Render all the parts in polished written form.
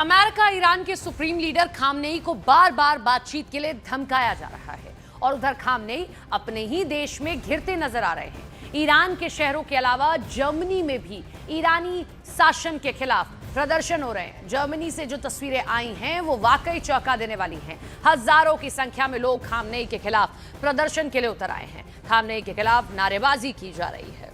America Iran के supreme leader Khamenei को बार बार बातचीत के लिए धमकाया जा रहा है और उधर खामनेई अपने ही देश में घिरते नजर आ रहे हैं। ईरान के शहरों के अलावा जर्मनी में भी ईरानी शासन के खिलाफ प्रदर्शन हो रहे हैं। जर्मनी से जो तस्वीरें आई हैं वो वाकई चौंका देने वाली हैं। हजारों की संख्या में लोग खामनेई के खिलाफ प्रदर्शन के लिए उतर आए हैं। खामनेई के खिलाफ नारेबाजी की जा रही है।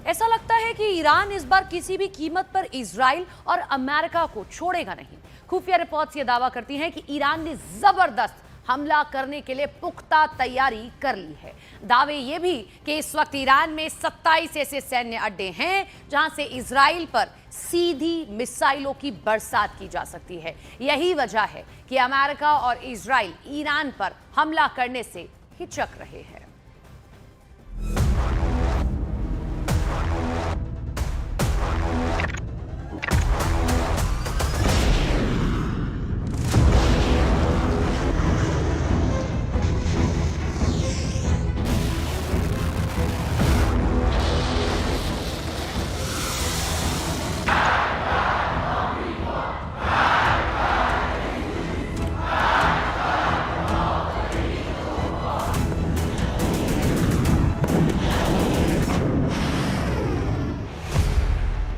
ऐसा लगता है कि ईरान इस बार किसी भी कीमत पर इजराइल और अमेरिका को छोड़ेगा नहीं। खुफिया रिपोर्ट्स ये दावा करती हैं कि ईरान ने जबरदस्त हमला करने के लिए पुख्ता तैयारी कर ली है। दावे ये भी कि इस वक्त ईरान में 27 ऐसे सैन्य अड्डे हैं जहां से इजराइल पर सीधी मिसाइलों की बरसात की जा सकती है। यही वजह है कि अमेरिका और इजराइल ईरान पर हमला करने से हिचक रहे हैं।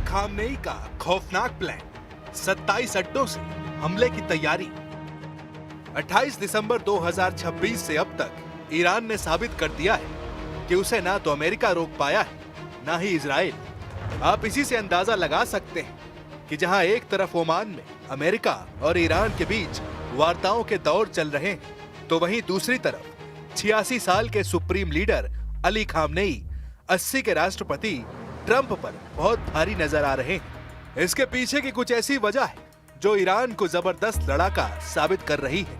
खामनेई का खौफनाक प्लान, 27 अड्डों से हमले की तैयारी। 28 दिसंबर 2026 से अब तक ईरान ने साबित कर दिया है कि उसे ना तो अमेरिका रोक पाया है, ना ही इजराइल। आप इसी से अंदाजा लगा सकते हैं कि जहां एक तरफ ओमान में अमेरिका और ईरान के बीच वार्ताओं के दौर चल रहे हैं, तो वहीं दूसरी तरफ 86 साल के सुप्रीम लीडर अली खामनेई 80 के राष्ट्रपति ट्रंप पर बहुत भारी नजर आ रहे हैं। इसके पीछे की कुछ ऐसी वजह है जो ईरान को जबरदस्त लड़ाका साबित कर रही है।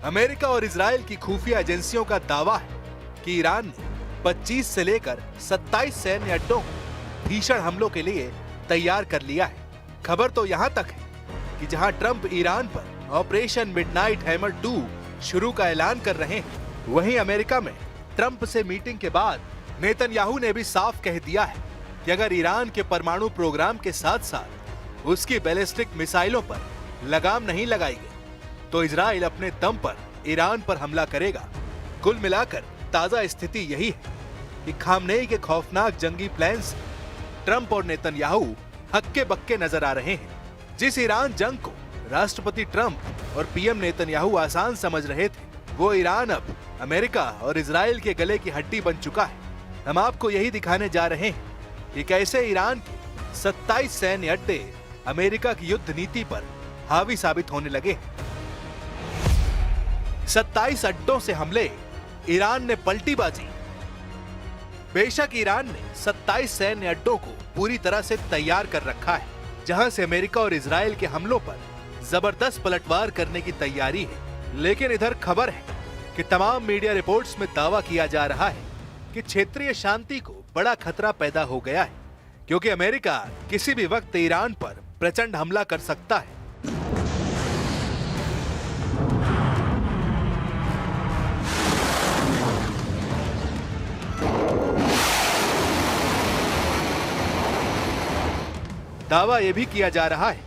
अमेरिका और इजराइल की खुफिया एजेंसियों का दावा है कि ईरान ने 25 से लेकर 27 सैन्य अड्डों को भीषण हमलों के लिए तैयार कर लिया है। खबर तो यहाँ तक है कि जहाँ ट्रंप ईरान पर ऑपरेशन मिडनाइट हैमर 2 शुरू का ऐलान कर रहे हैं, वहीं अमेरिका में ट्रंप से मीटिंग के बाद नेतन्याहू ने भी साफ कह दिया है कि अगर ईरान के परमाणु प्रोग्राम के साथ साथ उसकी बैलिस्टिक मिसाइलों पर लगाम नहीं लगाई गई तो इजराइल अपने दम पर ईरान पर हमला करेगा। कुल मिलाकर ताजा स्थिति यही है कि खामनेई के खौफनाक जंगी प्लान से ट्रंप और नेतन्याहू हक्के बक्के नजर आ रहे हैं। जिस ईरान जंग को राष्ट्रपति ट्रंप और पीएम नेतन्याहू आसान समझ रहे थे, वो ईरान अब अमेरिका और इजराइल के गले की हड्डी बन चुका है। हम आपको यही दिखाने जा रहे हैं कि कैसे ईरान के 27 सैन्य अड्डे अमेरिका की युद्ध नीति पर हावी साबित होने लगे हैं। 27 अड्डों से हमले, ईरान ने पलटी बाजी। बेशक ईरान ने 27 सैन्य अड्डों को पूरी तरह से तैयार कर रखा है, जहां से अमेरिका और इजराइल के हमलों पर जबरदस्त पलटवार करने की तैयारी है। लेकिन इधर खबर है कि तमाम मीडिया रिपोर्ट्स में दावा किया जा रहा है कि क्षेत्रीय शांति को बड़ा खतरा पैदा हो गया है, क्योंकि अमेरिका किसी भी वक्त ईरान पर प्रचंड हमला कर सकता है। दावा यह भी किया जा रहा है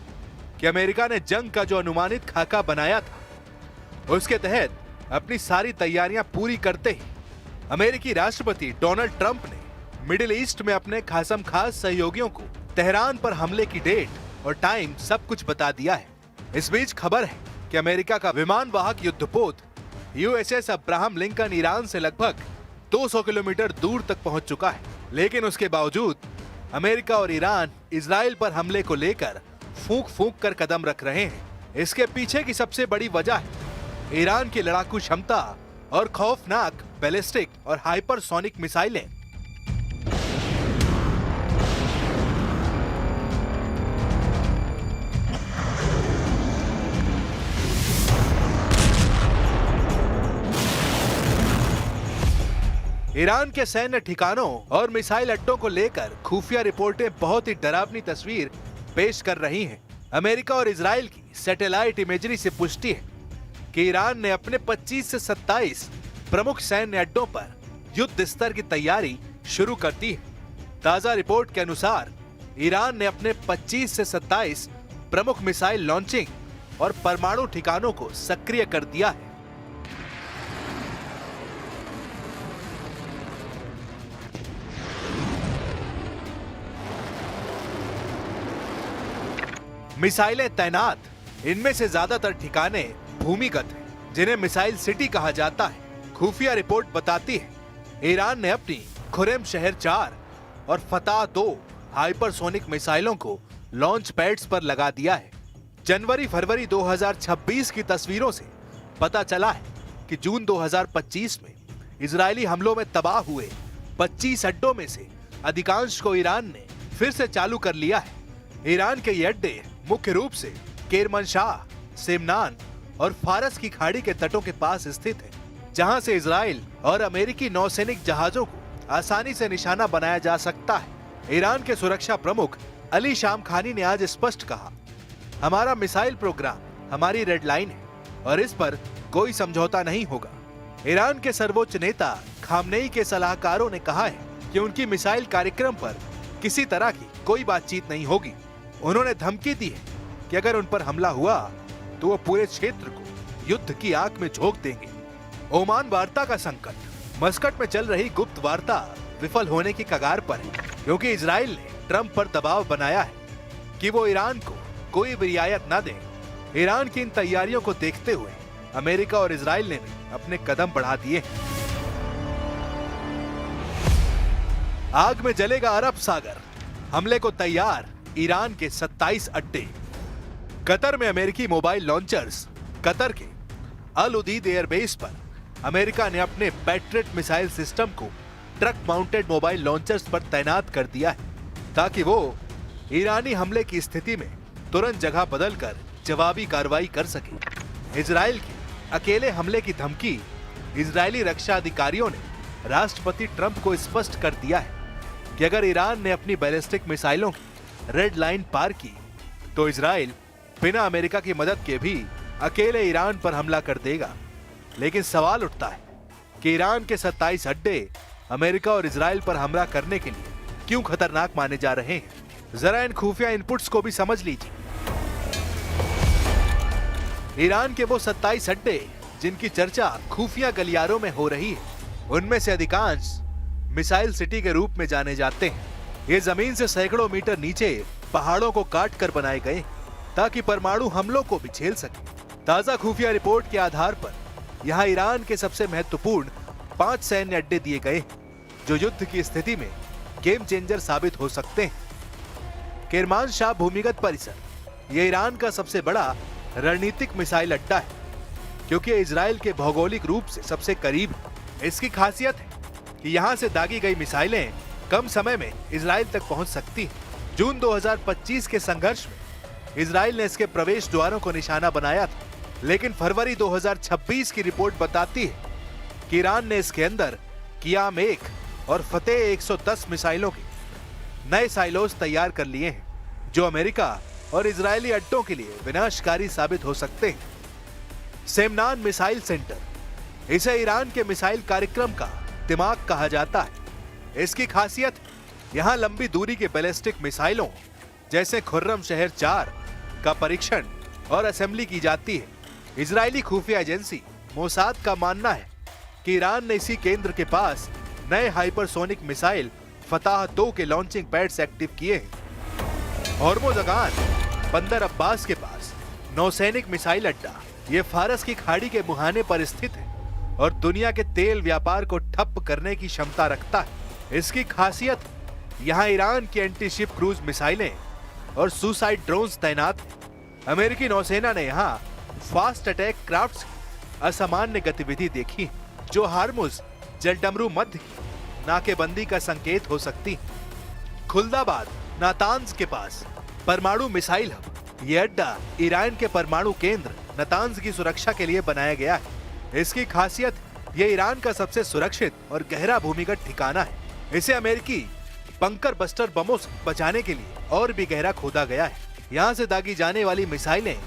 कि अमेरिका ने जंग का जो अनुमानित खाका बनाया था, उसके तहत अपनी सारी तैयारियां पूरी करते ही अमेरिकी राष्ट्रपति डोनाल्ड ट्रंप ने मिडिल ईस्ट में अपने खासम खास सहयोगियों को तेहरान पर हमले की डेट और टाइम सब कुछ बता दिया है। इस बीच खबर है कि अमेरिका का विमान वाहक युद्धपोत यूएसएस अब्राहम लिंकन ईरान से लगभग 200 किलोमीटर दूर तक पहुंच चुका है। लेकिन उसके बावजूद अमेरिका और ईरान इजराइल पर हमले को लेकर फूंक फूंक कर कदम रख रहे हैं। इसके पीछे की सबसे बड़ी वजह है ईरान की लड़ाकू क्षमता और खौफनाक बैलिस्टिक और हाइपरसोनिक मिसाइलें। ईरान के सैन्य ठिकानों और मिसाइल अड्डों को लेकर खुफिया रिपोर्टें बहुत ही डरावनी तस्वीर पेश कर रही हैं। अमेरिका और इजराइल की सैटेलाइट इमेजरी से पुष्टि है कि ईरान ने अपने 25 से 27 प्रमुख सैन्य अड्डों पर युद्ध स्तर की तैयारी शुरू करती है। ताजा रिपोर्ट के अनुसार ईरान ने अपने 25 से 27 प्रमुख मिसाइल लॉन्चिंग और परमाणु ठिकानों को सक्रिय कर दिया है। मिसाइलें तैनात, इनमें से ज्यादातर ठिकाने भूमिगत हैं, जिन्हें मिसाइल सिटी कहा जाता है। खुफिया रिपोर्ट बताती है ईरान ने अपनी खुरेम शहर 4 और फताह 2 हाइपरसोनिक मिसाइलों को लॉन्च पैड्स पर लगा दिया है। जनवरी-फरवरी 2026 की तस्वीरों से पता चला है कि जून 2025 में इजरायली हमलों में तबाह हुए 25 अड्डों में से अधिकांश को ईरान ने फिर से चालू कर लिया है। ईरान के ये अड्डे मुख्य रूप से केरमनशाह, सेमनान और फारस की खाड़ी के तटों के पास स्थित है, जहां से इजराइल और अमेरिकी नौसैनिक जहाजों को आसानी से निशाना बनाया जा सकता है। ईरान के सुरक्षा प्रमुख अली शामखानी ने आज स्पष्ट कहा, हमारा मिसाइल प्रोग्राम हमारी रेड लाइन है और इस पर कोई समझौता नहीं होगा। ईरान के सर्वोच्च नेता खामनेई के सलाहकारों ने कहा है कि उनकी मिसाइल कार्यक्रम पर किसी तरह की कोई बातचीत नहीं होगी। उन्होंने धमकी दी है कि अगर उन पर हमला हुआ तो वो पूरे क्षेत्र को युद्ध की आग में झोंक देंगे। ओमान वार्ता का संकट, मस्कट में चल रही गुप्त वार्ता विफल होने की कगार पर है, क्योंकि इजराइल ने ट्रंप पर दबाव बनाया है कि वो ईरान को कोई भी रियायत न दे। ईरान की इन तैयारियों को देखते हुए अमेरिका और इजराइल ने भी अपने कदम बढ़ा दिए। आग में जलेगा अरब सागर, हमले को तैयार ईरान के 27 अड्डे। कतर में अमेरिकी मोबाइल लॉन्चर्स। कतर के अल उदीद एयरबेस पर अमेरिका ने अपने पैट्रियट मिसाइल सिस्टम को ट्रक माउंटेड मोबाइल लॉन्चर्स पर तैनात कर दिया है, ताकि वो ईरानी हमले की स्थिति में तुरंत जगह बदलकर जवाबी कार्रवाई कर सके। इजराइल के अकेले हमले की धमकी इजरायली रक्षा अधिकारियों ने राष्ट्रपति ट्रंप को स्पष्ट कर दिया है कि अगर ईरान ने अपनी बैलिस्टिक मिसाइलों की रेड लाइन पार की तो इजराइल बिना अमेरिका की मदद के भी अकेले ईरान पर हमला कर देगा। लेकिन सवाल उठता है कि ईरान के 27 अड्डे अमेरिका और इजराइल पर हमला करने के लिए क्यों खतरनाक माने जा रहे हैं। जरा इन खुफिया इनपुट्स को भी समझ लीजिए। ईरान के वो 27 अड्डे जिनकी चर्चा खुफिया गलियारों में हो रही है, उनमें से अधिकांश मिसाइल सिटी के रूप में जाने जाते हैं। ये जमीन से सैकड़ों मीटर नीचे पहाड़ों को काट कर बनाए गए ताकि परमाणु हमलों को भी झेल सके। ताजा खुफिया रिपोर्ट के आधार पर यहाँ ईरान के सबसे महत्वपूर्ण 5 सैन्य अड्डे दिए गए जो युद्ध की स्थिति में गेम चेंजर साबित हो सकते हैं। केरमानशाह भूमिगत परिसर, ये ईरान का सबसे बड़ा रणनीतिक मिसाइल अड्डा है, क्योंकि इजराइल के भौगोलिक रूप से सबसे करीब है। इसकी खासियत है कि यहाँ से दागी गई मिसाइलें कम समय में इजराइल तक पहुंच सकती है। जून 2025 के संघर्ष में इजराइल ने इसके प्रवेश द्वारों को निशाना बनाया था, लेकिन फरवरी 2026 की रिपोर्ट बताती है कि ईरान ने इसके अंदर कियाम 1 और फतेह 110 मिसाइलों के नए साइलोस तैयार कर लिए हैं, जो अमेरिका और इजरायली अड्डों के लिए विनाशकारी साबित हो सकते हैं। सेमनान मिसाइल सेंटर, इसे ईरान के मिसाइल कार्यक्रम का दिमाग कहा जाता है। इसकी खासियत यहाँ लंबी दूरी के बैलिस्टिक मिसाइलों जैसे खुर्रम शहर 4 का परीक्षण और असेंबली की जाती है। इजरायली खुफिया एजेंसी मोसाद का मानना है कि ईरान ने इसी केंद्र के पास नए हाइपरसोनिक मिसाइल फताह 2 के लॉन्चिंग पैड्स एक्टिव किए हैं। होर्मुज़गान बंदर अब्बास के पास नौसैनिक मिसाइल अड्डा, ये फारस की खाड़ी के मुहाने पर स्थित है और दुनिया के तेल व्यापार को ठप करने की क्षमता रखता है। इसकी खासियत, यहाँ ईरान की एंटी शिप क्रूज मिसाइलें और सुसाइड ड्रोन्स तैनात हैं। अमेरिकी नौसेना ने यहाँ फास्ट अटैक क्राफ्ट्स की असामान्य गतिविधि देखी, जो हार्मुज जलडमरू मध्य की नाकेबंदी का संकेत हो सकती है। खुल्दाबाद नातांज के पास परमाणु मिसाइल हब, ये अड्डा ईरान के परमाणु केंद्र नातांज की सुरक्षा के लिए बनाया गया है। इसकी खासियत, ये ईरान का सबसे सुरक्षित और गहरा भूमिगत ठिकाना है। इसे अमेरिकी बंकर बस्टर बमों से बचाने के लिए और भी गहरा खोदा गया है। यहाँ से दागी जाने वाली मिसाइलें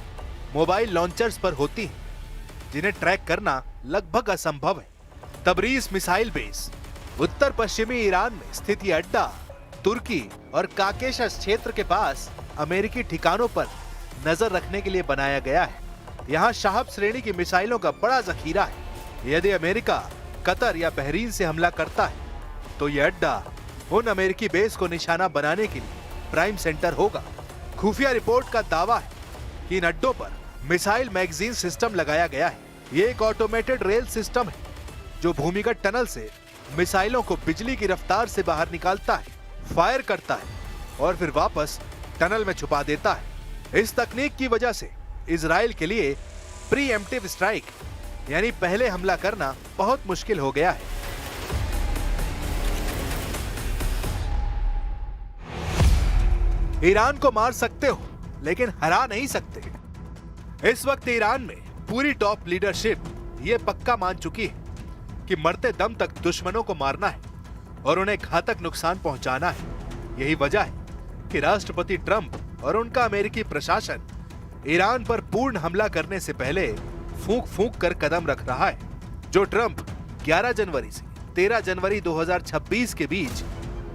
मोबाइल लॉन्चर्स पर होती हैं, जिन्हें ट्रैक करना लगभग असंभव है। तबरीज मिसाइल बेस, उत्तर पश्चिमी ईरान में स्थित ये अड्डा तुर्की और काकेशस क्षेत्र के पास अमेरिकी ठिकानों पर नजर रखने के लिए बनाया गया है। यहाँ शाहब श्रेणी की मिसाइलों का बड़ा जखीरा है। यदि अमेरिका कतर या बहरीन से हमला करता है तो यह अड्डा उन अमेरिकी बेस को निशाना बनाने के लिए प्राइम सेंटर होगा। खुफिया रिपोर्ट का दावा है कि इन अड्डों पर मिसाइल मैगजीन सिस्टम लगाया गया है। ये एक ऑटोमेटेड रेल सिस्टम है जो भूमिगत टनल से मिसाइलों को बिजली की रफ्तार से बाहर निकालता है, फायर करता है और फिर वापस टनल में छुपा देता है। इस तकनीक की वजह से इजराइल के लिए प्रीएम्प्टिव स्ट्राइक यानी पहले हमला करना बहुत मुश्किल हो गया है। ईरान को मार सकते हो लेकिन हरा नहीं सकते। इस वक्त ईरान में पूरी टॉप लीडरशिप ये पक्का मान चुकी है कि मरते दम तक दुश्मनों को मारना है और उन्हें घातक नुकसान पहुंचाना है। यही वजह है कि राष्ट्रपति ट्रंप और उनका अमेरिकी प्रशासन ईरान पर पूर्ण हमला करने से पहले फूंक फूंक कर कदम रख रहा है। जो ट्रंप 11 जनवरी से 13 जनवरी 2026 के बीच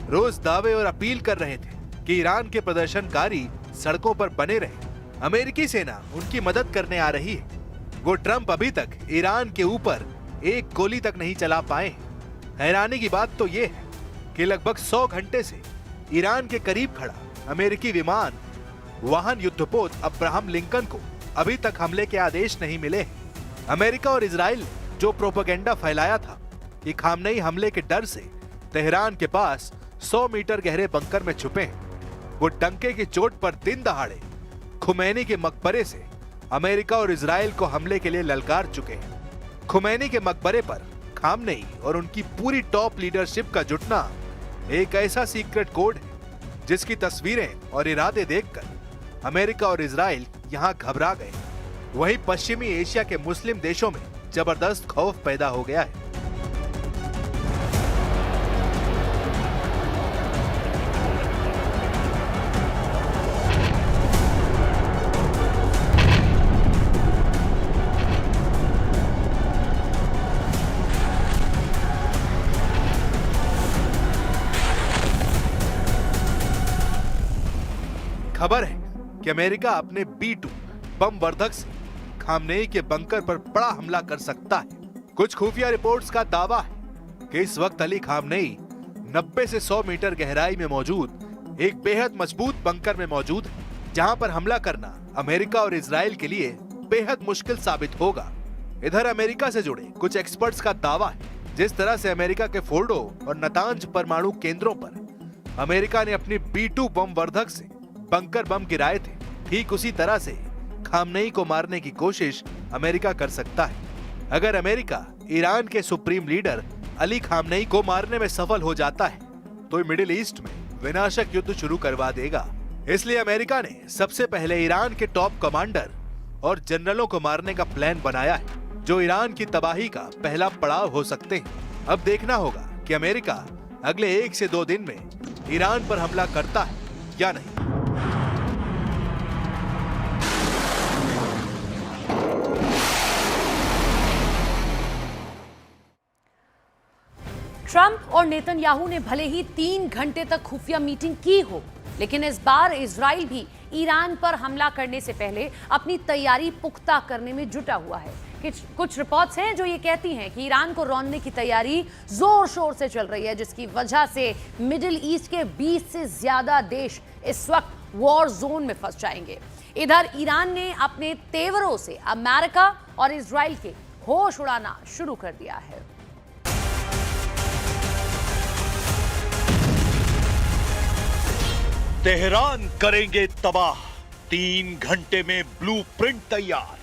रोज दावे और अपील कर रहे थे कि ईरान के प्रदर्शनकारी सड़कों पर बने रहे, अमेरिकी सेना उनकी मदद करने आ रही है, वो ट्रंप अभी तक ईरान के ऊपर एक गोली तक नहीं चला पाए। हैरानी की बात तो ये है कि लगभग 100 घंटे से ईरान के करीब खड़ा अमेरिकी विमान वाहन युद्धपोत अब्राहम लिंकन को अभी तक हमले के आदेश नहीं मिले हैं। अमेरिका और इजराइल ने जो प्रोपेगेंडा फैलाया था कि खामनेई हमले के डर से तेहरान के पास 100 मीटर गहरे बंकर में छुपे हैं, वो डंके की चोट पर दिन दहाड़े खुमैनी के मकबरे से अमेरिका और इजराइल को हमले के लिए ललकार चुके हैं। खुमैनी के मकबरे पर खामनेई और उनकी पूरी टॉप लीडरशिप का जुटना एक ऐसा सीक्रेट कोड है जिसकी तस्वीरें और इरादे देखकर अमेरिका और इजराइल यहां घबरा गए। वहीं पश्चिमी एशिया के मुस्लिम देशों में जबरदस्त खौफ पैदा हो गया है। खबर है कि अमेरिका अपने B-2 बम वर्धक से खामनेई के बंकर पर बड़ा हमला कर सकता है। कुछ खुफिया रिपोर्ट्स का दावा है कि इस वक्त अली खामनेई 90 से 100 मीटर गहराई में मौजूद एक बेहद मजबूत बंकर में मौजूद है, जहां पर हमला करना अमेरिका और इजराइल के लिए बेहद मुश्किल साबित होगा। इधर अमेरिका से जुड़े कुछ एक्सपर्ट्स का दावा है जिस तरह से अमेरिका के फोर्डो और नतांज परमाणु केंद्रों पर अमेरिका ने अपनी B-2 बम वर्धक से बंकर बम गिराए थे, ठीक उसी तरह से खामनेई को मारने की कोशिश अमेरिका कर सकता है। अगर अमेरिका ईरान के सुप्रीम लीडर अली खामनेई को मारने में सफल हो जाता है तो मिडिल ईस्ट में विनाशक युद्ध शुरू करवा देगा। इसलिए अमेरिका ने सबसे पहले ईरान के टॉप कमांडर और जनरलों को मारने का प्लान बनाया है, जो ईरान की तबाही का पहला पड़ाव हो सकते हैं। अब देखना होगा कि अमेरिका अगले 1 से 2 दिन में ईरान पर हमला करता है या नहीं। ट्रंप और नेतन्याहू ने भले ही 3 घंटे तक खुफिया मीटिंग की हो, लेकिन इस बार इजराइल भी ईरान पर हमला करने से पहले अपनी तैयारी पुख्ता करने में जुटा हुआ है। कुछ रिपोर्ट्स हैं जो ये कहती हैं कि ईरान को रौंदने की तैयारी जोर शोर से चल रही है, जिसकी वजह से मिडिल ईस्ट के 20 से ज्यादा देश इस वक्त वॉर जोन में फंस जाएंगे। इधर ईरान ने अपने तेवरों से अमेरिका और इजराइल के होश उड़ाना शुरू कर दिया है। तेहरान करेंगे तबाह, 3 घंटे में ब्लूप्रिंट तैयार।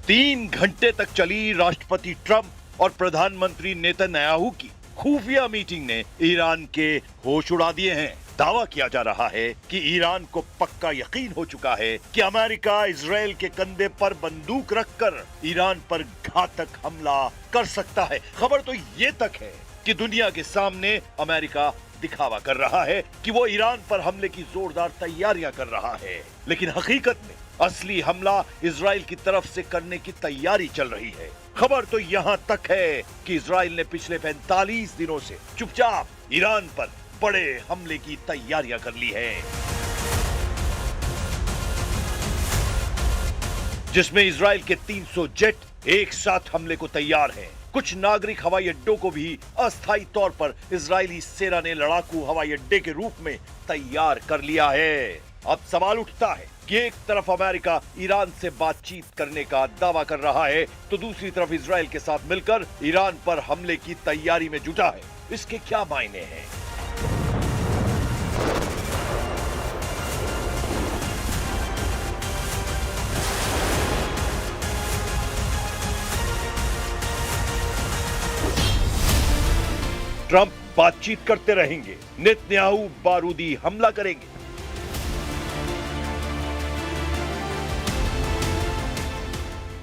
तीन घंटे तक चली राष्ट्रपति ट्रंप और प्रधानमंत्री नेतन्याहू की खुफिया मीटिंग ने ईरान के होश उड़ा दिए हैं। दावा किया जा रहा है कि ईरान को पक्का यकीन हो चुका है कि अमेरिका इजराइल के कंधे पर बंदूक रखकर ईरान पर घातक हमला कर सकता है। खबर तो ये तक है कि दुनिया के सामने अमेरिका दिखावा कर रहा है कि वो ईरान पर हमले की जोरदार तैयारियां कर रहा है, लेकिन हकीकत में असली हमला इजराइल की तरफ से करने की तैयारी चल रही है। खबर तो यहां तक है कि इजराइल ने पिछले 45 दिनों से चुपचाप ईरान पर बड़े हमले की तैयारियां कर ली है, जिसमें इजराइल के 300 जेट एक साथ हमले को तैयार हैं। कुछ नागरिक हवाई अड्डों को भी अस्थायी तौर पर इजरायली सेना ने लड़ाकू हवाई अड्डे के रूप में तैयार कर लिया है। अब सवाल उठता है कि एक तरफ अमेरिका ईरान से बातचीत करने का दावा कर रहा है, तो दूसरी तरफ इजराइल के साथ मिलकर ईरान पर हमले की तैयारी में जुटा है। इसके क्या मायने हैं? ट्रंप बातचीत करते रहेंगे, नेतन्याहू बारूदी हमला करेंगे।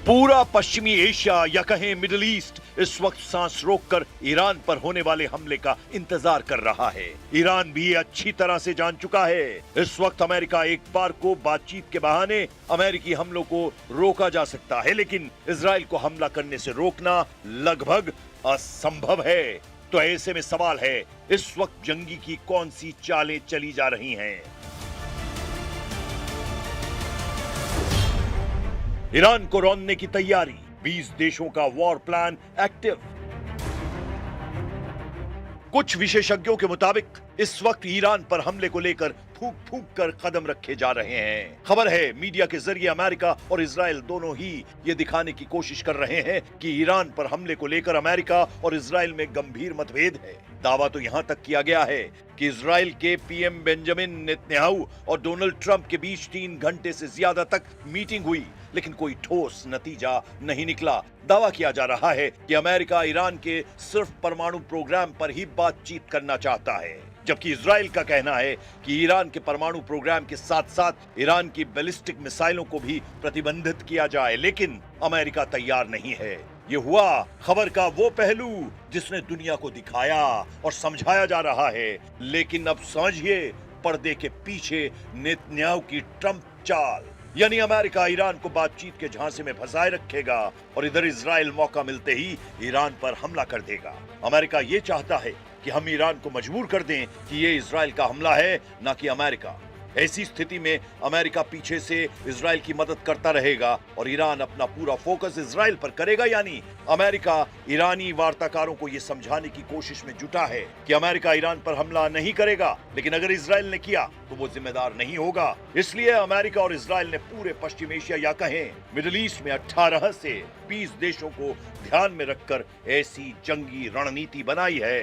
पूरा पश्चिमी एशिया या कहें मिडिल ईस्ट इस वक्त सांस रोककर ईरान पर होने वाले हमले का इंतजार कर रहा है। ईरान भी अच्छी तरह से जान चुका है इस वक्त अमेरिका एक बार को बातचीत के बहाने अमेरिकी हमलों को रोका जा सकता है, लेकिन इजराइल को हमला करने से रोकना लगभग असंभव है। तो ऐसे में सवाल है, इस वक्त जंगी की कौन सी चालें चली जा रही हैं? ईरान को रौंदने की तैयारी, 20 देशों का वॉर प्लान एक्टिव। कुछ विशेषज्ञों के मुताबिक इस वक्त ईरान पर हमले को लेकर फूंक फूंक कर कदम रखे जा रहे हैं। खबर है मीडिया के जरिए अमेरिका और इजराइल दोनों ही ये दिखाने की कोशिश कर रहे हैं कि ईरान पर हमले को लेकर अमेरिका और इजराइल में गंभीर मतभेद है। दावा तो यहां तक किया गया है कि इजराइल के पीएम बेंजामिन नेतन्याहू और डोनाल्ड ट्रंप के बीच 3 घंटे से ज्यादा तक मीटिंग हुई, लेकिन कोई ठोस नतीजा नहीं निकला। दावा किया जा रहा है कि अमेरिका ईरान के सिर्फ परमाणु प्रोग्राम पर ही बातचीत करना चाहता है, जबकि इजराइल का कहना है कि ईरान के परमाणु प्रोग्राम के साथ साथ ईरान की बैलिस्टिक मिसाइलों को भी प्रतिबंधित किया जाए, लेकिन अमेरिका तैयार नहीं है। ये हुआ खबर का वो पहलू जिसने दुनिया को दिखाया और समझाया जा रहा है, लेकिन अब समझिए पर्दे के पीछे नेतन्याहू की ट्रंप चाल, यानी अमेरिका ईरान को बातचीत के झांसे में फंसाए रखेगा और इधर इजराइल मौका मिलते ही ईरान पर हमला कर देगा। अमेरिका ये चाहता है कि हम ईरान को मजबूर कर दें कि ये इजराइल का हमला है, ना कि अमेरिका। ऐसी स्थिति में अमेरिका पीछे से इजराइल की मदद करता रहेगा और ईरान अपना पूरा फोकस इजराइल पर करेगा, यानी अमेरिका ईरानी वार्ताकारों को यह समझाने की कोशिश में जुटा है कि अमेरिका ईरान पर हमला नहीं करेगा, लेकिन अगर इजराइल ने किया तो वो जिम्मेदार नहीं होगा। इसलिए अमेरिका और इजराइल ने पूरे पश्चिम एशिया या कहें मिडिल ईस्ट में 18 से 20 देशों को ध्यान में रखकर ऐसी जंगी रणनीति बनाई है।